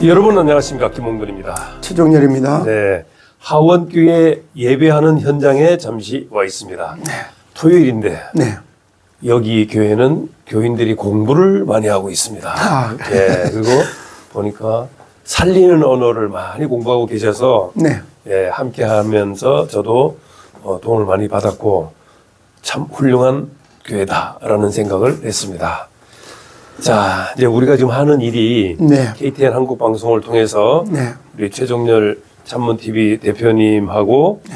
여러분 안녕하십니까, 김홍근입니다. 최종렬입니다. 네, 하원교회 예배하는 현장에 잠시 와 있습니다. 네. 토요일인데 네. 여기 교회는 교인들이 공부를 많이 하고 있습니다. 예, 그리고 보니까 살리는 언어를 많이 공부하고 계셔서 네. 예, 함께 하면서 저도 도움을 많이 받았고 참 훌륭한 교회다라는 생각을 했습니다. 자, 이제 우리가 지금 하는 일이 네. KTN 한국방송을 통해서 네. 우리 최종렬 찬문TV 대표님하고 네.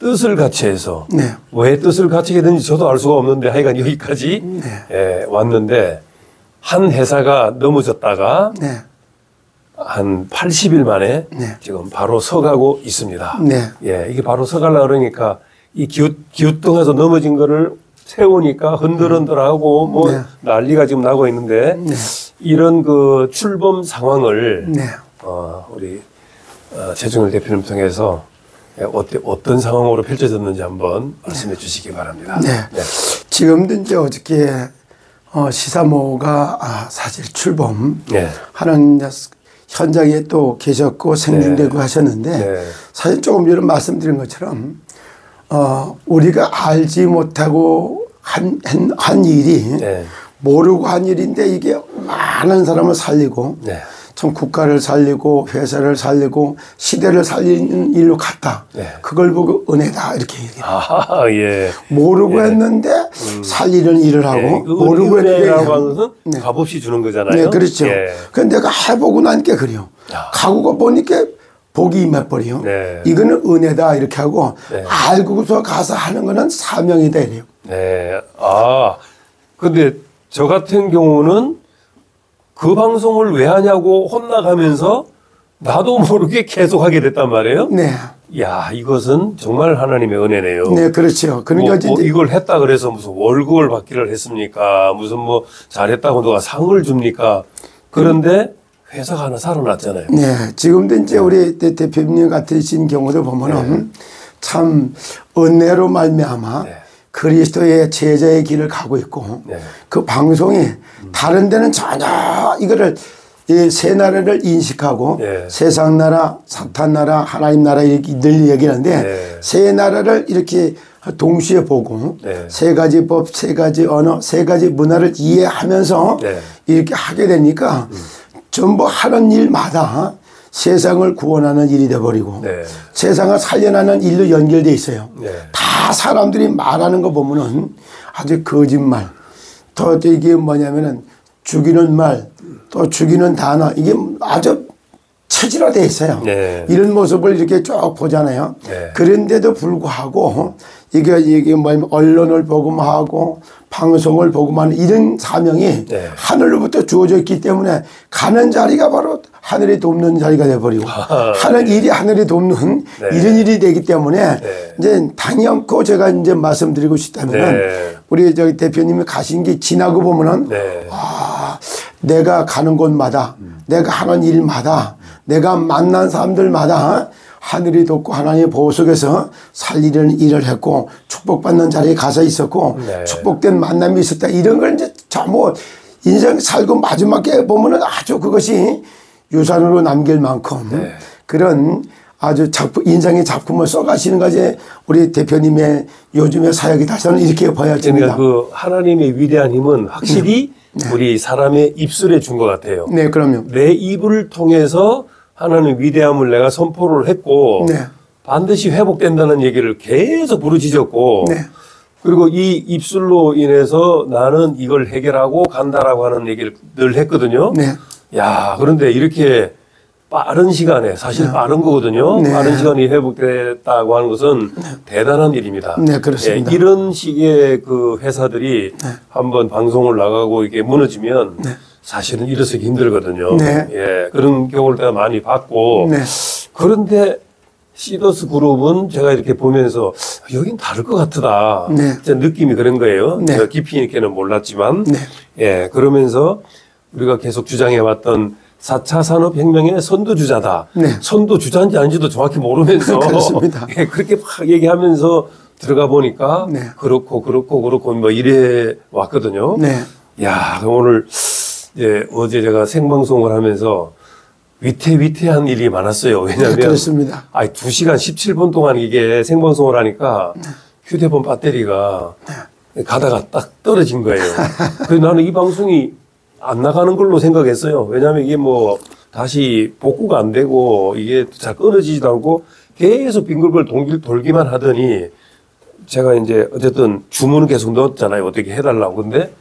뜻을 같이 해서 네. 왜 뜻을 같이 했는지 저도 알 수가 없는데 하여간 여기까지 네. 예, 왔는데 한 회사가 넘어졌다가 네. 한 80일 만에 네. 지금 바로 서가고 있습니다. 네. 예, 이게 바로 서가려고 그러니까 이 기우뚱해서 넘어진 거를 세우니까 흔들흔들하고 뭐 네. 난리가 지금 나고 있는데 네. 이런 그 출범 상황을 네. 우리 최종렬 대표님 통해서 어떤 상황으로 펼쳐졌는지 한번 말씀해 주시기 바랍니다. 네. 네. 지금도 이제 어저께 시사모가 사실 출범하는 네. 현장에 또 계셨고 생중되고 네. 하셨는데 네. 사실 조금 전에 말씀드린 것처럼 우리가 알지 못하고 한 일이 네. 모르고 한 일인데 이게 많은 사람을 살리고 네. 참 국가를 살리고 회사를 살리고 시대를 살리는 일로 갔다. 네. 그걸 보고 은혜다 이렇게 얘기해요. 아, 예. 모르고 예. 했는데 살리는 일을 하고 예. 그 모르고 했는데 은혜라고 하는 것은 네. 값없이 주는 거잖아요. 네, 그렇죠. 예. 근데 내가 해보고 나니까 그래요. 가고가 보니까 복이 임해버려요. 네. 이거는 은혜다 이렇게 하고 네. 알고서 가서 하는 거는 사명이다 이래요. 네. 아, 근데 저 같은 경우는 그 방송을 왜 하냐고 혼나가면서 나도 모르게 계속 하게 됐단 말이에요. 네. 야, 이것은 정말 하나님의 은혜네요. 네, 그렇죠. 그러니까 뭐 이걸 했다 그래서 무슨 월급을 받기를 했습니까? 무슨 뭐 잘했다고 누가 상을 줍니까? 그런데 회사가 하나 살아났잖아요. 네, 지금도 이제 우리 대표님 같으신 경우도 보면은 참 은혜로 말미암아 네. 그리스도의 제자의 길을 가고 있고 네. 그 방송이 다른 데는 전혀 이거를 이 세 나라를 인식하고 네. 세상 나라, 사탄 나라, 하나님 나라 이렇게 늘 얘기하는데 네. 세 나라를 이렇게 동시에 보고 네. 세 가지 법, 세 가지 언어, 세 가지 문화를 이해하면서 네. 이렇게 하게 되니까 전부 하는 일마다 세상을 구원하는 일이 돼버리고 네. 세상을 살려나는 일로 연결돼 있어요. 네. 다 사람들이 말하는 거 보면은 아주 거짓말, 또 이게 뭐냐면은 죽이는 말, 또 죽이는 단어, 이게 아주 체질화되어 있어요. 네. 이런 모습을 이렇게 쭉 보잖아요. 네. 그런데도 불구하고 이게 뭐냐면 언론을 복음하고 방송을 복음하는 이런 사명이 네. 하늘로부터 주어져 있기 때문에 가는 자리가 바로 하늘이 돕는 자리가 돼버리고 하는 일이 하늘이 돕는 네. 이런 일이 되기 때문에 네. 이제 당연코 제가 이제 말씀드리고 싶다면은 네. 우리 저기 대표님이 가신 게 지나고 보면은 네. 내가 가는 곳마다 내가 하는 일마다 내가 만난 사람들마다 하늘이 돕고 하나님의 보호 속에서 살리려는 일을 했고 축복받는 자리에 가서 있었고 네. 축복된 만남이 있었다. 이런 걸 이제 전부 인생 살고 마지막에 보면은 아주 그것이 유산으로 남길 만큼 네. 그런 아주 인생의 작품을 써가시는 것이 우리 대표님의 요즘의 사역이다. 저는 이렇게 보여집니다. 그러니까 그 하나님의 위대한 힘은 확실히 우리 사람의 입술에 준 것 같아요. 네, 그럼요. 내 입을 통해서 하나님의 위대함을 내가 선포를 했고 네. 반드시 회복된다는 얘기를 계속 부르짖었고 네. 그리고 이 입술로 인해서 나는 이걸 해결하고 간다라고 하는 얘기를 늘 했거든요. 네. 야, 그런데 이렇게 빠른 시간에 사실 빠른 거거든요. 네. 빠른 시간이 회복됐다고 하는 것은 대단한 일입니다. 네, 그렇습니다. 예, 이런 식의 그 회사들이 한번 방송을 나가고 이게 무너지면 사실은 일어서기 힘들거든요. 네. 예, 그런 경우를 내가 많이 봤고 네. 그런데 시더스 그룹은 제가 이렇게 보면서 여긴 다를 것 같다. 네. 제 느낌이 그런 거예요. 네. 제가 깊이 있게는 몰랐지만 네. 예, 그러면서 우리가 계속 주장해왔던 4차 산업혁명의 선도주자다. 네. 선도주자인지 아닌지도 정확히 모르면서 그렇습니다. 예, 그렇게 막 얘기하면서 들어가 보니까 네. 그렇고 뭐 이래 왔거든요. 네. 야, 그럼 오늘 어제 제가 생방송을 하면서 위태위태한 일이 많았어요. 왜냐하면 그렇습니다. 2시간 17분 동안 이게 생방송을 하니까 휴대폰 배터리가 가다가 딱 떨어진 거예요. 그래서 나는 이 방송이 안 나가는 걸로 생각했어요. 왜냐하면 이게 뭐 다시 복구가 안 되고 이게 잘 끊어지지도 않고 계속 빙글빙글 돌기만 하더니 제가 이제 어쨌든 주문을 계속 넣었잖아요. 어떻게 해달라고. 근데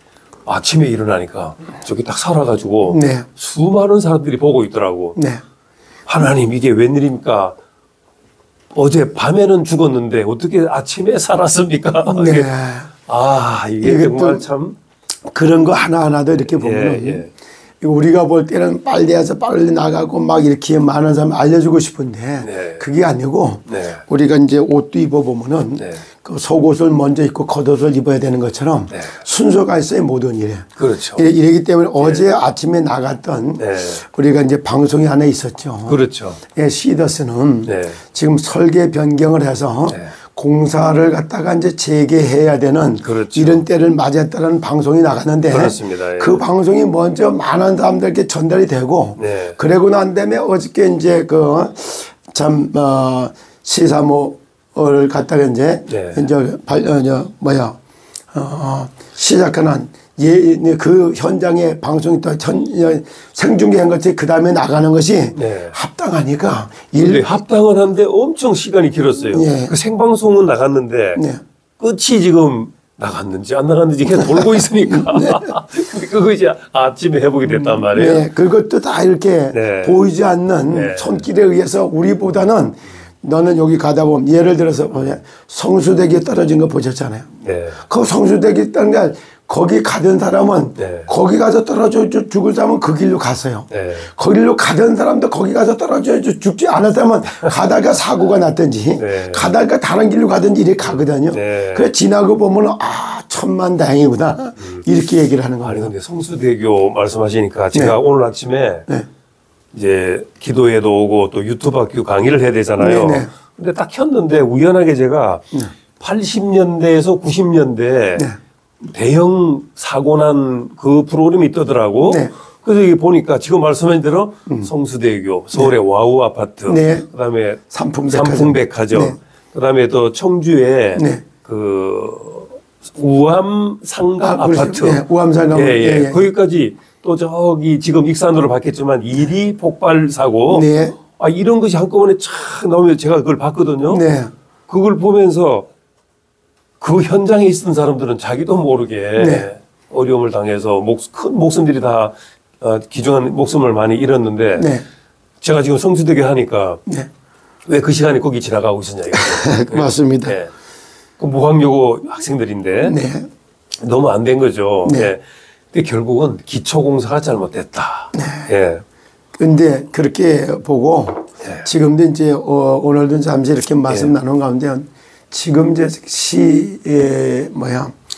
아침에 일어나니까 저기 딱 살아가지고 네. 수많은 사람들이 보고 있더라고. 네. 하나님 이게 웬일입니까? 어제 밤에는 죽었는데 어떻게 아침에 살았습니까? 네. 이게 이게 정말 또 참 그런 거 하나하나도 이렇게 보면 예. 우리가 볼 때는 빨리 해서 빨리 나가고 막 이렇게 많은 사람 알려주고 싶은데 네. 그게 아니고 네. 우리가 이제 옷도 입어보면은 네. 그 속옷을 먼저 입고 겉옷을 입어야 되는 것처럼 네. 순서가 있어요. 모든 일에. 그렇죠. 이러기 때문에 어제 아침에 나갔던 네. 우리가 이제 방송이 하나 있었죠. 그렇죠. 예, 시더스는 네. 지금 설계 변경을 해서 네. 공사를 갖다가 이제 재개해야 되는 그렇죠. 이런 때를 맞았다는 방송이 나갔는데 그렇습니다. 예. 그 방송이 먼저 많은 사람들에게 전달이 되고 네. 그러고 난 다음에 어저께 이제 C3호를 갖다가 이제 네. 시작하는 그 현장에 방송이 또 생중계한 것이 그 다음에 나가는 것이 네. 합당하니까 근데 합당은 한데 엄청 시간이 길었어요. 예. 그 생방송은 나갔는데 네. 끝이 지금 나갔는지 안 나갔는지 계속 돌고 있으니까 그거 이제 아침에 해보게 됐단 말이에요. 네, 그것도 다 이렇게 네. 보이지 않는 네. 손길에 의해서 우리보다는 너는 여기 가다 보면 예를 들어서 성수대교에 떨어진 거 보셨잖아요. 네. 그 성수대교에 있다는 게 거기 가던 사람은 네. 거기 가서 떨어져 죽을 사람은 그 길로 갔어요. 네. 거기로 가던 사람도 거기 가서 떨어져 죽지 않을 사람은 가다가 사고가 났든지 네. 가다가 다른 길로 가든지 이렇게 가거든요. 네. 그래 지나고 보면 천만다행이구나 이렇게 얘기를 하는 아니 겁니다. 근데 성수대교 말씀하시니까 제가 네. 오늘 아침에 네. 이제 기도회도 오고 또 유튜브 학교 강의를 해야 되잖아요. 네, 네. 근데 딱 켰는데 우연하게 제가 80년대에서 90년대 대형 사고 난 그 프로그램이 뜨더라고. 네. 그래서 이게 보니까 지금 말씀하신 대로 성수대교, 서울의 와우 아파트, 네. 그다음에 삼풍백화점. 삼풍백화점, 네. 그다음에 또 청주에 네. 그 우암 상가 그렇죠. 아파트, 네, 우암 상가. 예. 거기까지 또 저기 지금 익산으로 바뀌었지만 1위 폭발 사고, 네. 이런 것이 한꺼번에 촥 나오면 제가 그걸 봤거든요. 네. 그걸 보면서 그 현장에 있던 사람들은 자기도 모르게 네. 어려움을 당해서 큰 목숨들이 다 귀중한 목숨을 많이 잃었는데 네. 제가 지금 성수대교 하니까 네. 왜 그 시간에 거기 지나가고 있었냐 이거죠. 맞습니다. 네. 그 무학여고 학생들인데 네. 너무 안 된 거죠. 네. 네. 근데 결국은 기초공사가 잘못됐다. 네. 근데 그렇게 보고 네. 지금도 이제 오늘도 잠시 이렇게 말씀 나눈 가운데 지금 이제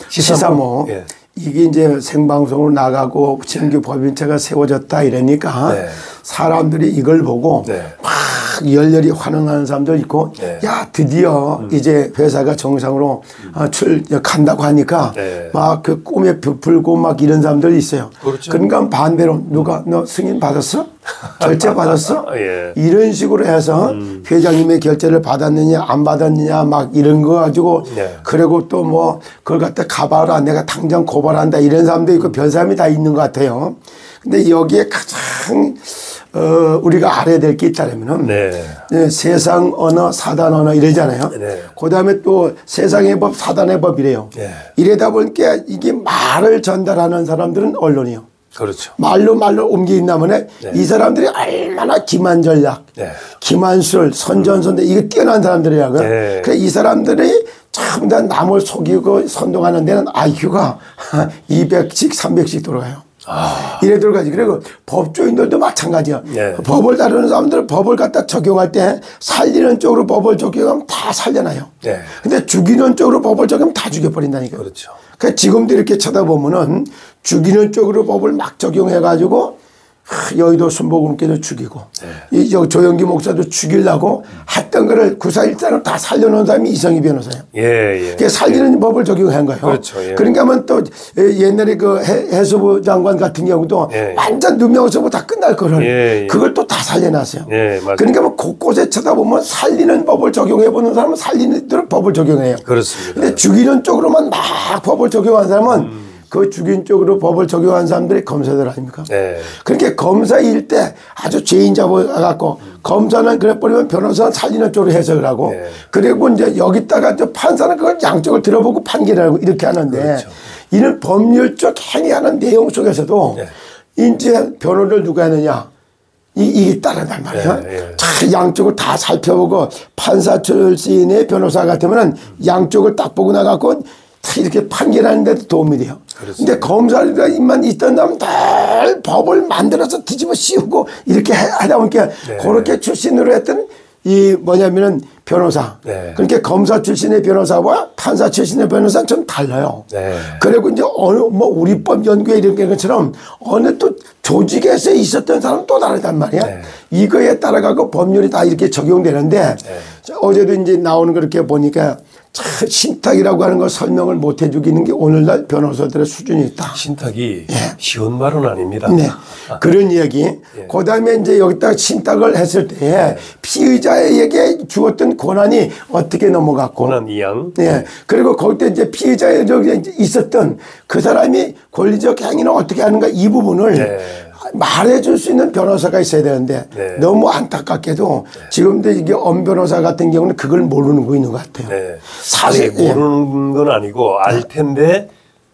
시사모 예. 이게 이제 생방송으로 나가고 정규 법인체가 세워졌다 이러니까 네. 사람들이 이걸 보고 네. 막 열렬히 환영하는 사람도 있고 네. 야 드디어 이제 회사가 정상으로 간다고 하니까 네. 막 그 꿈에 부풀고 막 이런 사람들이 있어요. 그렇죠. 그러니까 반대로 누가 너 승인 받았어? 결제 받았어? 예. 이런 식으로 해서 회장님의 결제를 받았느냐 안 받았느냐 막 이런 거 가지고 네. 그리고 또 뭐 그걸 갖다 가봐라 내가 당장 고발한다 이런 사람도 있고 별 사람이 다 있는 것 같아요. 근데 여기에 가장 우리가 알아야 될 게 있다면은 네. 세상 언어 사단 언어 이러잖아요. 네. 그다음에 또 세상의 법 사단의 법 이래요. 네. 이래다 보니까 이게 말을 전달하는 사람들은 언론이요. 그렇죠. 말로 옮기다보면 이 사람들이 얼마나 기만 전략, 네. 기만술, 선전선대 이게 뛰어난 사람들이라고요. 네. 그래 이 사람들이 전부 다 남을 속이고 선동하는 데는 IQ가 200씩 300씩 돌아가요. 이래 들어가지. 그리고 법조인들도 마찬가지야. 네. 법을 다루는 사람들은 법을 갖다 적용할 때 살리는 쪽으로 법을 적용하면 다 살려놔요. 네. 근데 죽이는 쪽으로 법을 적용하면 다 죽여버린다니까요. 그렇죠. 그러니까 지금도 이렇게 쳐다보면은 죽이는 쪽으로 법을 막 적용해가지고 여의도 순복음교도 죽이고 이 조영기 목사도 죽이려고 했던 거를 구사일자로 다 살려놓은 사람이 이성희 변호사예요. 그게 살리는 법을 적용한 거예요. 그렇죠. 그러니까 하면 또 옛날에 그 해수부 장관 같은 경우도 완전 누명서부 다 끝날 거를 그걸 또 다 살려놨어요. 그러니까 뭐 곳곳에 쳐다보면 살리는 법을 적용해 보는 사람은 살리는 대로 법을 적용해요. 그렇습니다. 근데 죽이는 쪽으로만 막 법을 적용한 사람은 그 죽인 쪽으로 법을 적용한 사람들이 검사들 아닙니까? 그러니까 검사일 때 아주 죄인 잡아갖고 검사는 그래 버리면 변호사는 살리는 쪽으로 해석을 하고 그리고 이제 여기다가 판사는 그걸 양쪽을 들어보고 판결을 하고 이렇게 하는데 그렇죠. 이런 법률적 행위하는 내용 속에서도 이제 변호를 누가 하느냐 이게 따른단 말이에요. 자, 양쪽을 다 살펴보고 판사 출신의 변호사 같으면 양쪽을 딱 보고 나가고 이렇게 판결하는 데도 도움이 돼요. 그런데 검사만 있던 다면 늘 법을 만들어서 뒤집어 씌우고 이렇게 하다 보니까 그렇게 출신으로 했던 이 뭐냐면은 변호사. 그러니까 검사 출신의 변호사와 판사 출신의 변호사는 좀 달라요. 그리고 이제 어느 뭐 우리법 연구회 이런 것처럼 어느 또 조직에서 있었던 사람은 또 다르단 말이야. 이거에 따라가고 법률이 다 이렇게 적용되는데 어제도 이제 나오는 거 이렇게 보니까 신탁이라고 하는 걸 설명을 못 해주기는 게 오늘날 변호사들의 수준이 있다. 신탁이 쉬운 말은 아닙니다. 그런 이야기. 그 다음에 이제 여기다가 신탁을 했을 때 피의자에게 주었던 권한이 어떻게 넘어갔고. 권한 이양. 그리고 거기에 이제 피의자에게 있었던 그 사람이 권리적 행위는 어떻게 하는가 이 부분을 말해줄 수 있는 변호사가 있어야 되는데 너무 안타깝게도 지금도 이게 엄 변호사 같은 경우는 그걸 모르는 거 있는 것 같아요. 사실 모르는 건 아니고 알 텐데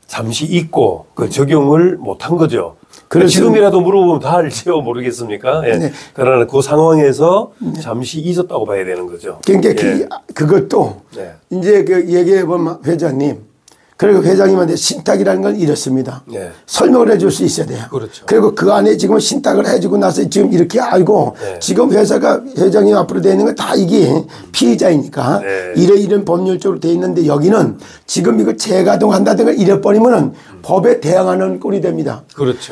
잠시 잊고 그 적용을 못한 거죠. 지금이라도 물어보면 다 알지요 모르겠습니까? 그러나 그 상황에서 잠시 잊었다고 봐야 되는 거죠. 그러니까 그것도 이제 그 얘기해 보면 회장님. 그리고 회장님한테 신탁이라는 건 이렇습니다. 설명을 해줄 수 있어야 돼요. 그리고 그 안에 지금 신탁을 해주고 나서 지금 이렇게 알고 지금 회사가 회장님 앞으로 되어 있는 건 다 이게 피의자이니까 이런 법률적으로 되어 있는데 여기는 지금 이거 재가동한다든가 이래버리면은 법에 대항하는 꼴이 됩니다.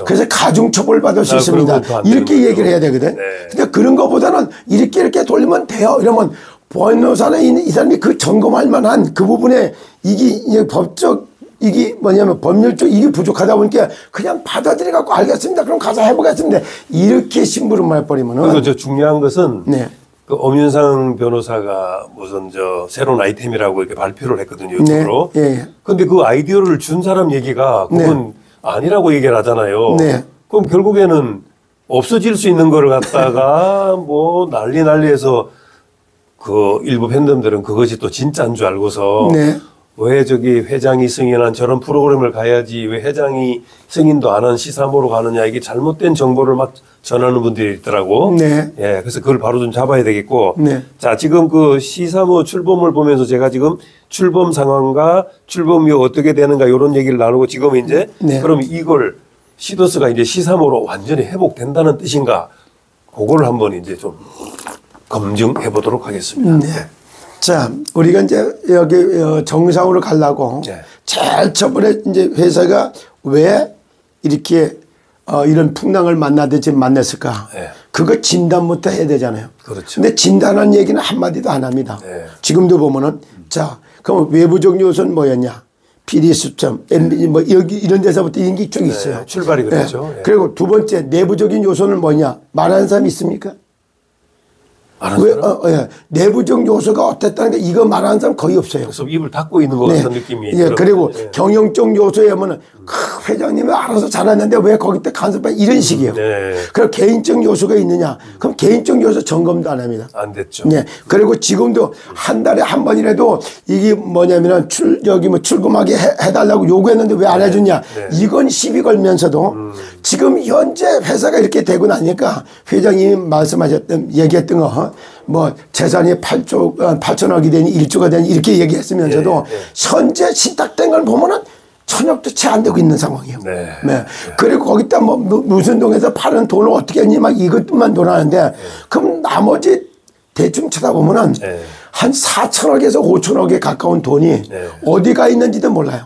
그래서 가중처벌 받을 수 있습니다. 이렇게 얘기를 해야 되거든. 근데 그런 것보다는 이렇게 돌리면 돼요. 이러면 변호사는 이 사람이 그 점검할 만한 그 부분에 이게 법적 이게 뭐냐면 법률적 이게 부족하다 보니까 그냥 받아들여 갖고 알겠습니다. 그럼 가서 해보겠습니다. 이렇게 심부름을 해버리면은. 그리고 저 중요한 것은 그 엄윤상 변호사가 무슨 저 새로운 아이템이라고 이렇게 발표를 했거든요. 유튜브로. 근데 그 아이디어를 준 사람 얘기가 그건 아니라고 얘기를 하잖아요. 그럼 결국에는 없어질 수 있는 거를 갖다가 뭐 난리해서 그 일부 팬덤들은 그것이 또 진짜인 줄 알고서 왜 저기 회장이 승인한 저런 프로그램을 가야지 왜 회장이 승인도 안 한 시사모로 가느냐 이게 잘못된 정보를 막 전하는 분들이 있더라고. 그래서 그걸 바로 좀 잡아야 되겠고. 자, 지금 그 시사모 출범을 보면서 제가 지금 출범 상황과 출범이 어떻게 되는가 이런 얘기를 나누고 지금 이제 그럼 이걸 시도스가 이제 시사모로 완전히 회복된다는 뜻인가? 그걸 한번 이제 좀 검증해 보도록 하겠습니다. 자, 우리가 이제 여기 정상으로 가려고 제일 첫번에 이제 회사가 왜 이렇게 이런 풍랑을 만나든지 만났을까? 그거 진단부터 해야 되잖아요. 근데 진단한 얘기는 한마디도 안 합니다. 지금도 보면은 자, 그럼 외부적 요소는 뭐였냐? PD 수점, MB 뭐 여기 이런 데서부터 이런 게 쭉 있어요. 출발이 그렇죠. 그리고 두 번째 내부적인 요소는 뭐냐? 말하는 사람이 있습니까? 내부적 요소가 어땠다는 게 이거 말하는 사람 거의 없어요. 그래서 입을 닫고 있는 것 같은 느낌이. 그리고 경영적 요소에 하면은 회장님이 알아서 잘했는데 왜 거기 때 간섭해 이런 식이에요. 그리고 개인적 요소가 있느냐? 그럼 개인적 요소 점검도 안 합니다. 안 됐죠. 그리고 지금도 한 달에 한 번이라도 이게 뭐냐면은 여기 뭐 출금하게 해달라고 요구했는데 왜 안 해주냐? 이건 시비 걸면서도 지금 현재 회사가 이렇게 되고 나니까 회장님이 말씀하셨던 얘기했던 거 뭐 재산이 8천억이 되니 1조가 되니 이렇게 얘기했으면서도 현재 신탁된 걸 보면은 천억도 채 안 되고 있는 상황이에요. 그리고 거기다 뭐 무슨 동에서 파는 돈을 어떻게 했니 막 이것만 돈 하는데 그럼 나머지 대충 쳐다보면은 한 4천억에서 5천억에 가까운 돈이 어디가 있는지도 몰라요.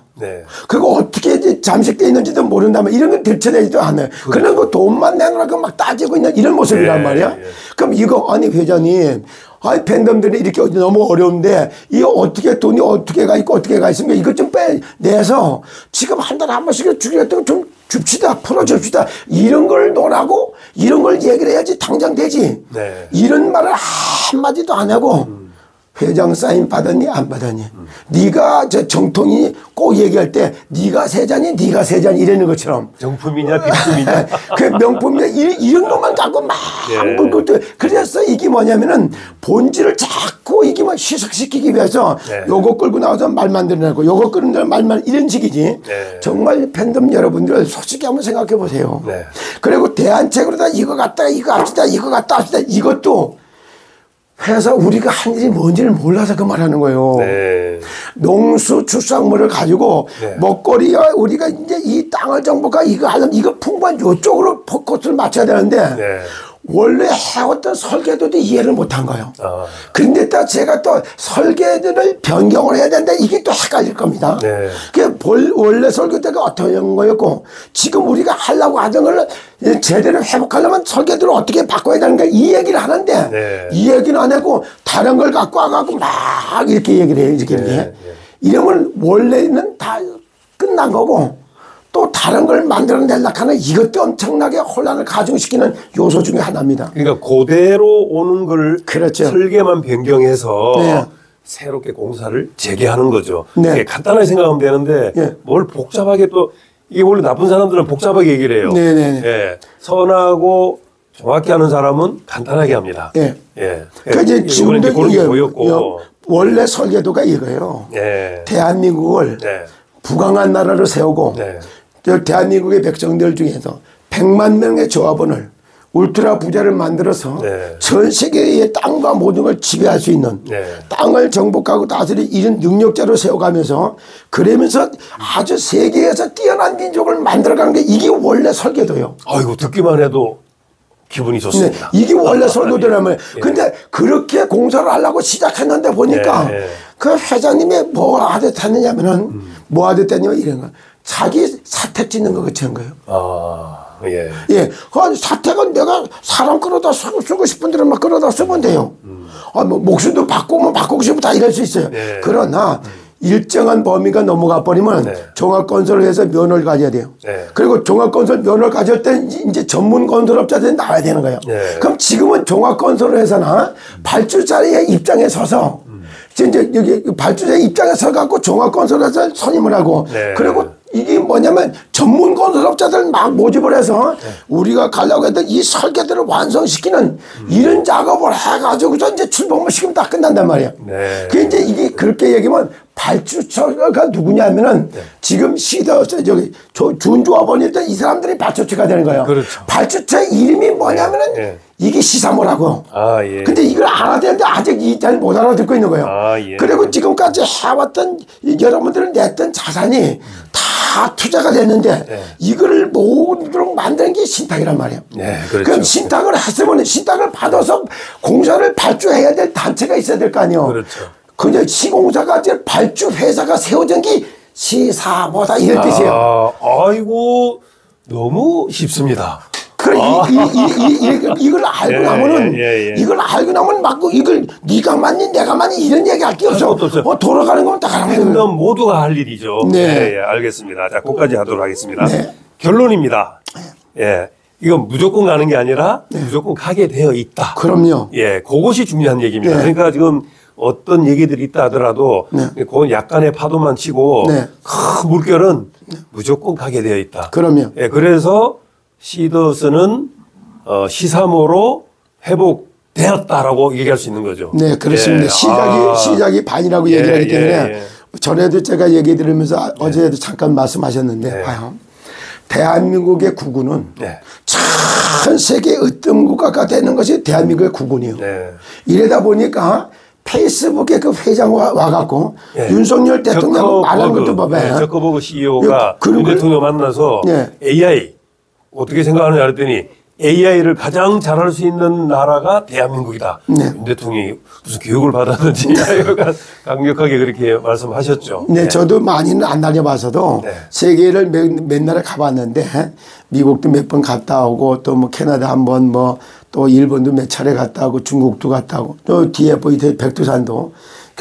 그리고 어떻게 이제 어디 잠식돼 있는지도 모른다면 이런 건 들춰내지도 않아요. 그런 거 돈만 내놓으라고 막 따지고 있는 이런 모습이란 말이야. 그럼 이거 아니 회장님, 아이 팬덤들이 이렇게 너무 어려운데 이거 어떻게 돈이 어떻게 가 있고 어떻게 가 있습니까? 이것 좀 빼내서 지금 한 달에 한 번씩 주겠다고 좀 줍시다. 풀어줍시다. 이런 걸 논하고 이런 걸 얘기를 해야지 당장 되지. 네. 이런 말을 한마디도 안 하고 회장 사인 받았니 안 받았니? 네가 저 정통이 꼭 얘기할 때 네가 세자니 네가 세자니 이러는 것처럼 정품이냐 비품이냐. 그 명품이냐 이런 것만 갖고 막 물고 그래서 이게 뭐냐면은 본질을 자꾸 이게 뭐 희석시키기 위해서 요거 끌고 나와서 말 만들어내고 요거 끌고 나와서 말만 이런 식이지. 정말 팬덤 여러분들 솔직히 한번 생각해 보세요. 그리고 대안책으로다 이거 갖다가 이거 합시다 이거 갖다 합시다 이것도 회사 우리가 한 일이 뭔지를 몰라서 그 말하는 거예요. 농수축산물을 가지고 먹거리와 우리가 이제 이 땅을 정복하 이거 하려면 이거 풍부한 요쪽으로 포커스를 맞춰야 되는데 원래 해왔던 설계도도 이해를 못한 거예요. 그런데 또 제가 또 설계도를 변경을 해야 되는데 이게 또 헷갈릴 겁니다. 원래 설계도가 어떤 거였고 지금 우리가 하려고 하던 걸 제대로 회복하려면 설계도를 어떻게 바꿔야 되는가 이 얘기를 하는데 이 얘기는 안 하고 다른 걸 갖고 와가지고 막 이렇게 얘기를 해요. 이렇게. 이러면 원래는 다 끝난 거고 또 다른 걸 만들어내려고 하는 이것도 엄청나게 혼란을 가중시키는 요소 중에 하나입니다. 그러니까 그대로 오는 걸 그렇죠. 설계만 변경해서 새롭게 공사를 재개하는 거죠. 네. 간단하게 생각하면 되는데 뭘 복잡하게 또 이게 원래 나쁜 사람들은 복잡하게 얘기를 해요. 선하고 정확히 하는 사람은 간단하게 합니다. 그러니까 이제 지금도 그런 게 보였고 원래 설계도가 이거예요. 대한민국을 부강한 나라로 세우고 대한민국의 백성들 중에서 100만 명의 조합원을 울트라 부자를 만들어서 전 세계의 땅과 모든 걸 지배할 수 있는 땅을 정복하고 다스릴 이런 능력자로 세워가면서 그러면서 아주 세계에서 뛰어난 민족을 만들어가는 게 이게 원래 설계도예요. 아이고 듣기만 해도 기분이 좋습니다. 이게 원래 설계도라면 근데 그렇게 공사를 하려고 시작했는데 보니까 그 회장님이 뭐 하듯 했느냐면은 뭐 하듯 했냐면 이런 거 자기 사택 짓는 거 같은 거예요. 그 사택은 내가 사람 끌어다 쓰고 싶은 대로 막 끌어다 쓰면 돼요. 뭐 목숨도 바꾸면 바꾸고 싶으면 다 이럴 수 있어요. 그러나 일정한 범위가 넘어가 버리면 종합건설을 해서 면허를 가져야 돼요. 그리고 종합건설 면허를 가질 때 이제 전문 건설업자들이 나와야 되는 거예요. 그럼 지금은 종합건설을 해서나 발주자의 입장에 서서 이제 여기 발주자 입장에 서갖고 종합건설회사를 선임을 하고 그리고 이게 뭐냐면 전문 건설업자들 막 모집을 해서 우리가 가려고 했던 이 설계도를 완성시키는 이런 작업을 해가지고서 이제 출범을 시키면 다 끝난단 말이에요. 그 이제 이게 그렇게 얘기하면 발주처가 누구냐면은 지금 저기 준조합원일 때 이 사람들이 발주처가 되는 거예요. 발주처 이름이 뭐냐면은 이게 시사모라고. 근데 이걸 알아야 되는데 아직 잘 못 알아듣고 있는 거예요. 그리고 지금까지 해왔던 여러분들을 냈던 자산이 다 투자가 됐는데 이거를 모으도록 만드는 게 신탁이란 말이에요. 그럼 신탁을 했으면 신탁을 받아서 공사를 발주해야 될 단체가 있어야 될 거 아니에요. 근데 시공사가 이제 발주 회사가 세워진 게 시사모다 이런 뜻이에요. 아이고 너무 쉽습니다. 그래 이걸 알고 나면은 이걸 알고 나면 맞고 이걸 네가 맞니 내가 맞니 이런 얘기 할 게 없어. 돌아가는 건 다 가는 거예요. 팬덤 모두가 할 일이죠. 알겠습니다. 자, 거기까지 하도록 하겠습니다. 결론입니다. 이건 무조건 가는 게 아니라 무조건 가게 되어 있다. 그럼요. 그것이 중요한 얘기입니다. 그러니까 지금 어떤 얘기들이 있다 하더라도 그건 약간의 파도만 치고 큰 물결은 무조건 가게 되어 있다. 그럼요. 그래서 시더스는 시사모로 회복되었다라고 얘기할 수 있는 거죠. 네, 그렇습니다. 시작이 반이라고 얘기를 하기 때문에 전에도 제가 얘기 들으면서 어제도 잠깐 말씀하셨는데 봐요. 대한민국의 국군은 전 세계 으뜸 국가가 되는 것이 대한민국의 국군이에요. 이러다 보니까 페이스북에 그 회장 와갖고 윤석열 대통령 말하는 것도 봐봐요. 저커버그 CEO가 윤 대통령 만나서 AI 어떻게 생각하느냐 그랬더니 AI를 가장 잘할 수 있는 나라가 대한민국이다. 네. 윤 대통령이 무슨 교육을 받았는지 강력하게 그렇게 말씀하셨죠. 네, 저도 많이는 안 다녀봐서도 네. 세계를 몇 나라 가봤는데 미국도 몇 번 갔다 오고 또 뭐 캐나다 한 번 뭐 또 일본도 몇 차례 갔다 오고 중국도 갔다 오고 또 뒤에 보이던 백두산도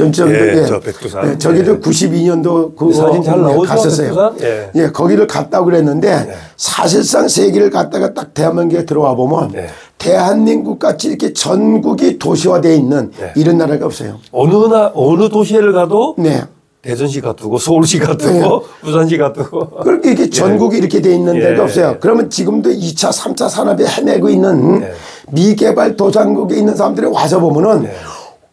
예, 저 백두산. 네, 저기도 예. 92년도 그 사진 잘 나오죠, 갔었어요. 백두산? 예. 예, 거기를 갔다고 그랬는데 네. 사실상 세계를 갔다가 딱 대한민국에 들어와 보면 네. 대한민국 같이 이렇게 전국이 도시화되어 있는 네. 이런 나라가 없어요. 어느 도시를 가도 네. 대전시 같고 서울시 같고 부산시 같고 그렇게 이렇게 전국이 이렇게 돼 있는 데가 예. 없어요. 그러면 지금도 2차, 3차 산업에 헤매고 있는 예. 미개발 도상국에 있는 사람들이 와서 보면은 예.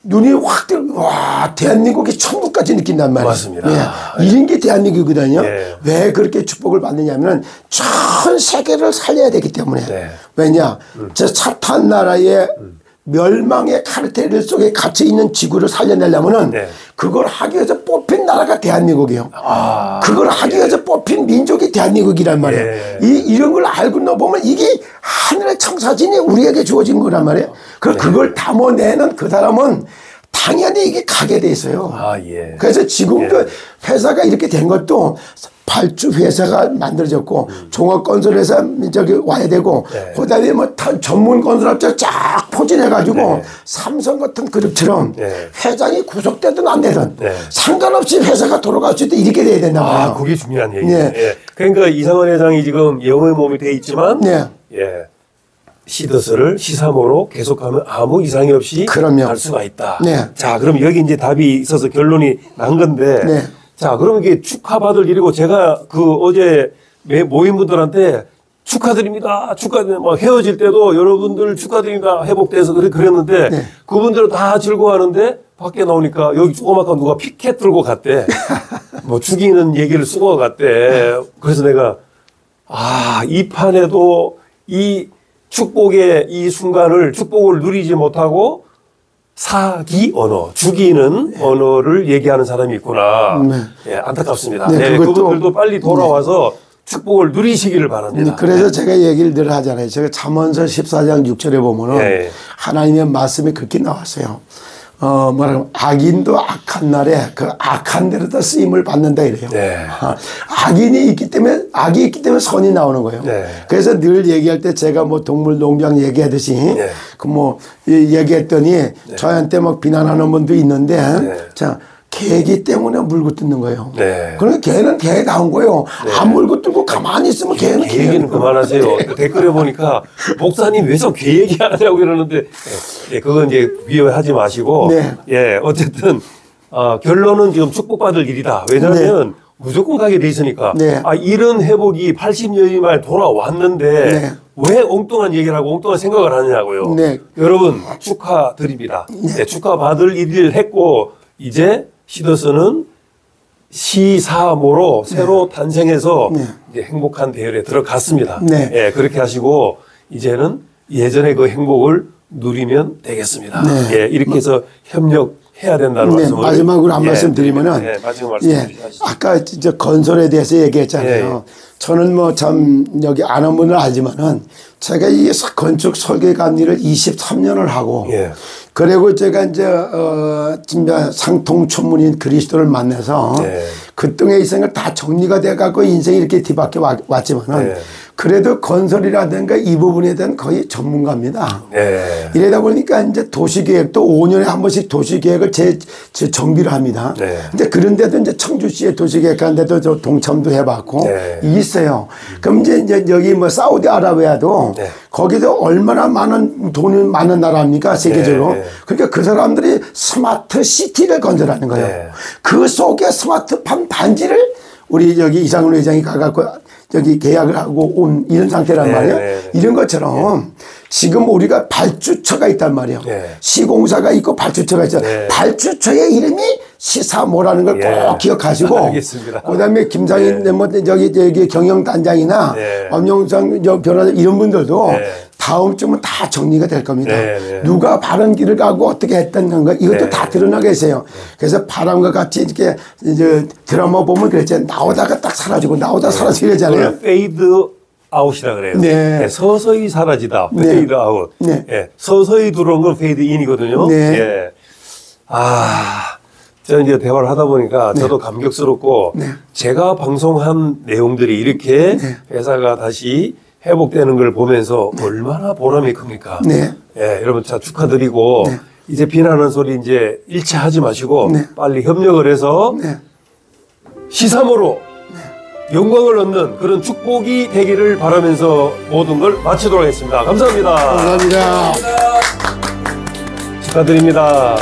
눈이 확 와, 대한민국이 천국까지 느낀단 말이에요. 맞습니다. 예. 이런 게 대한민국이거든요. 예. 왜 그렇게 축복을 받느냐면은 전 세계를 살려야 되기 때문에. 네. 왜냐? 저 사탄 나라의 멸망의 카르텔 속에 갇혀 있는 지구를 살려내려면은 네. 그걸 하기 위해서 뽑힌 나라가 대한민국이에요. 그걸 하기 위해서 뽑힌 민족이 대한민국이란 말이에요. 예. 이런 걸 알고 보면 이게 하늘의 청사진이 우리에게 주어진 거란 말이에요. 그걸 담아내는 그 사람은 당연히 이게 가게 돼 있어요. 아, 예. 그래서 지금도 회사가 이렇게 된 것도 발주 회사가 만들어졌고 종합건설회사 저기 와야 되고 네. 그다음에 뭐 전문 건설업체 쫙 포진해가지고 네. 삼성 같은 그룹처럼 네. 회장이 구속되든 안 되든 네. 상관없이 회사가 돌아갈 수 있다 이렇게 돼야 된단 말이에요. 아, 그게 중요한 얘기예요. 네. 예. 그러니까 이상원 회장이 지금 영어의 몸이 돼 있지만 네. 예. 시더스를 시사모로 계속하면 아무 이상이 없이 그럼요. 갈 수가 있다. 네. 자, 그럼 여기 이제 답이 있어서 결론이 난 건데. 네. 자, 그럼 이게 축하받을 일이고 제가 그 어제 모임분들한테 축하드립니다. 뭐 헤어질 때도 여러분들 축하드립니다. 회복돼서 그랬는데 네. 그분들은 다 즐거워하는데 밖에 나오니까 여기 조그맣게 누가 피켓 들고 갔대. 뭐 죽이는 얘기를 쓰고 갔대. 그래서 내가 이 판에도 이 축복의 이 순간을 축복을 누리지 못하고 사기 언어, 죽이는 언어를 얘기하는 사람이 있구나. 네. 예, 안타깝습니다. 네, 예, 그것도- 그분들도 빨리 돌아와서 축복을 누리시기를 바랍니다. 그래서 제가 얘기를 늘 하잖아요. 제가 잠언서 14장 6절에 보면은 예. 하나님의 말씀이 그렇게 나왔어요. 뭐라고 악인도 악한 날에 그 악한 대로 다 쓰임을 받는다 이래요. 네. 악인이 있기 때문에 악이 있기 때문에 선이 나오는 거예요. 네. 그래서 늘 얘기할 때 제가 뭐 동물 농장 얘기하듯이 네. 그 뭐 얘기했더니 저한테 막 비난하는 분도 있는데 자 개기 때문에 물고 뜯는 거예요. 네. 그러니까 개는 개다운 거예요. 안 물고 뜯고 가만히 있으면 개는 개 얘기는 그만하세요. 댓글에 보니까 목사님 왜 개 얘기 안 하냐고 이러는데 예, 그건 이제 비하하지 마시고 네. 예, 어쨌든 결론은 지금 축복받을 일이다. 왜냐하면 무조건 가게 돼 있으니까 네. 이런 회복이 80년이 만에 돌아왔는데 네. 왜 엉뚱한 얘기를 하고 엉뚱한 생각을 하느냐고요. 네. 여러분 축하드립니다. 네, 축하받을 일을 했고 이제 시더스는 시사모로 새로 탄생해서 네. 이제 행복한 대열에 들어갔습니다. 네. 예, 그렇게 하시고 이제는 예전의 그 행복을 누리면 되겠습니다. 네. 예, 이렇게 해서 협력해야 된다는 네, 말씀을 마지막으로 한 말씀 드리면은 예, 마지막 예, 말씀 주시죠. 아까 진짜 건설에 대해서 얘기했잖아요. 저는 뭐 참 여기 아는 분을 알지만은 제가 이 건축 설계 감리를 23년을 하고 예. 그리고 제가 이제 진짜 상통천문인 그리스도를 만나서 네. 그 땅에 있는 걸 다 정리가 돼갖고 인생이 이렇게 뒤바뀌어 왔지만은 네. 그래도 건설이라든가 이 부분에 대한 거의 전문가입니다. 네. 이러다 보니까 이제 도시계획도 5년에 한 번씩 도시계획을 정비를 합니다. 네. 이제 그런데도 이제 청주시의 도시계획하는데도 저 동참도 해봤고 네. 있어요. 그럼 이제 여기 뭐 사우디아라비아도 네. 거기도 얼마나 많은 돈이 많은 나라입니까 세계적으로. 네. 그러니까 그 사람들이 스마트 시티를 건설하는 거예요. 네. 그 속에 스마트팜 단지를 우리 여기 이상훈 회장이 가갖고 저기 계약을 하고 온 이런 상태란 네, 말이에요. 네, 네. 이런 것처럼 지금 우리가 발주처가 있단 말이에요. 네. 시공사가 있고 발주처가 있잖아요. 네. 발주처의 이름이 시사모라는 걸 꼭 예. 기억하시고 알겠습니다. 그다음에 김상인 네. 뭐 저기 경영단장이나 네. 엄영상 변호사 이런 분들도 네. 다음 주면 다 정리가 될 겁니다. 네, 네. 누가 바른 길을 가고 어떻게 했던 건가 이것도 네. 다 드러나게 있어요. 그래서 바람과 같이 이렇게 이제 드라마 보면 그랬잖아요. 나오다가 딱 사라지고 나오다가 사라지고 이러잖아요. 페이드 아웃이라 그래요. 네. 예, 서서히 사라지다. 네. 페이드 아웃. 네. 예, 서서히 들어온 건 페이드 인이거든요. 네. 예. 제가 이제 대화를 하다 보니까 저도 감격스럽고 네. 제가 방송한 내용들이 이렇게 네. 회사가 다시 회복되는 걸 보면서 얼마나 보람이 큽니까? 네. 예, 여러분 자 축하드리고 네. 이제 비난하는 소리 이제 1차 하지 마시고 네. 빨리 협력을 해서 네. 시사모로 영광을 얻는 그런 축복이 되기를 바라면서 모든 걸 마치도록 하겠습니다. 감사합니다. 감사합니다. 축하드립니다.